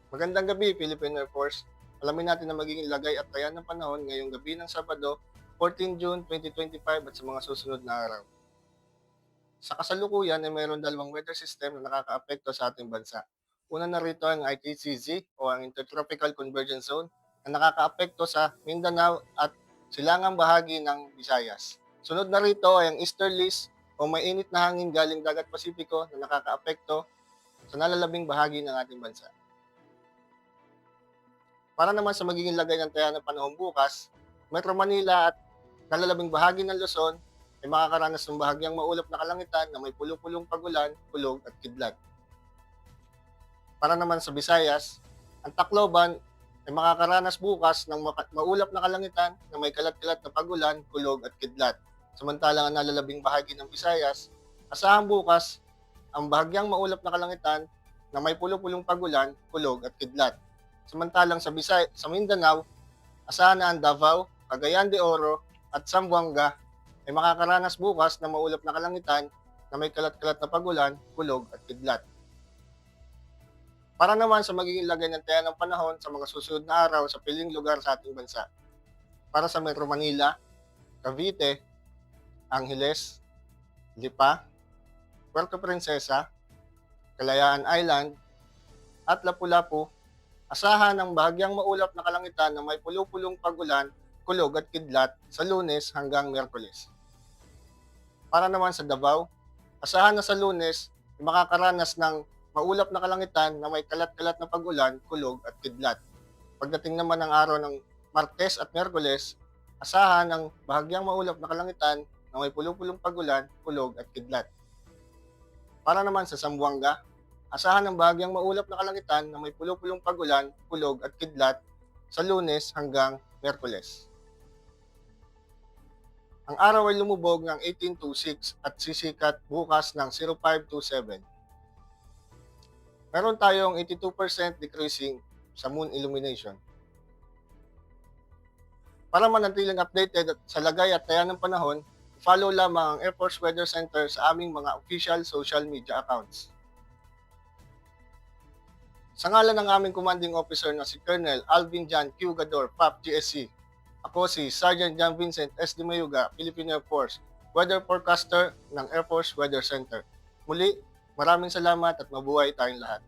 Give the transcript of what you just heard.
Magandang gabi, Philippine Air Force. Alamin natin ang magiging lagay at taya ng panahon ngayong gabi ng Sabado, 14 June 2025 at sa mga susunod na araw. Sa kasalukuyan ay mayroon dalawang weather system na nakakaapekto sa ating bansa. Una na rito ang ITCZ o ang Intertropical Convergence Zone na nakakaapekto sa Mindanao at silangang bahagi ng Visayas. Sunod na rito ay ang easterlies o mainit na hangin galing dagat Pasipiko na nakakaapekto sa nalalabing bahagi ng ating bansa. Para naman sa magiging lagay ng taya ng panahon bukas, Metro Manila at nalalabing bahagi ng Luzon ay makakaranas ng bahagyang maulap na kalangitan na may pulo-pulong pagulan, kulog at kidlat. Para naman sa Visayas, ang Tacloban ay makakaranas bukas ng maulap na kalangitan na may kalat-kalat na pagulan, kulog at kidlat. Samantalang ang nalalabing bahagi ng Visayas, asahan bukas ang bahagyang maulap na kalangitan na may pulo-pulong pagulan, kulog at kidlat. Samantalang sa Mindanao, asahan na ang Davao, Cagayan de Oro at Zamboanga ay makakaranas bukas ng maulap na kalangitan na may kalat-kalat na pagulan, kulog at kidlat. Para naman sa magiging lagay ng taya ng panahon sa mga susunod na araw sa piling lugar sa ating bansa. Para sa Metro Manila, Cavite, Angeles, Lipa, Puerto Princesa, Kalayaan Island, at Lapu-Lapu, asahan ng bahagyang maulap na kalangitan na may pulo-pulong pagulan, kulog at kidlat sa Lunes hanggang Miyerkules. Para naman sa Davao, asahan na sa Lunes ay makakaranas ng maulap na kalangitan na may kalat-kalat na pagulan, kulog at kidlat. Pagdating naman ng araw ng Martes at Miyerkules, asahan ng bahagyang maulap na kalangitan na may pulo-pulong pagulan, kulog at kidlat. Para naman sa Zamboanga, asahan ng bahagyang maulap na kalangitan na may pulo-pulong pagulan, kulog at kidlat sa Lunes hanggang Miyerkules. Ang araw ay lumubog ng 18:06 at sisikat bukas ng 05:27. Meron tayong 82% decreasing sa moon illumination. Para manatiling updated sa lagay at taya ng panahon, follow lamang ang Air Force Weather Center sa aming mga official social media accounts. Sa ngalan ng aming commanding officer na si Colonel Alvin John Q. Gador, PAP GSC, ako si Sergeant John Vincent S. de Mayuga, Philippine Air Force, Weather Forecaster ng Air Force Weather Center. Muli, maraming salamat at mabuhay tayong lahat.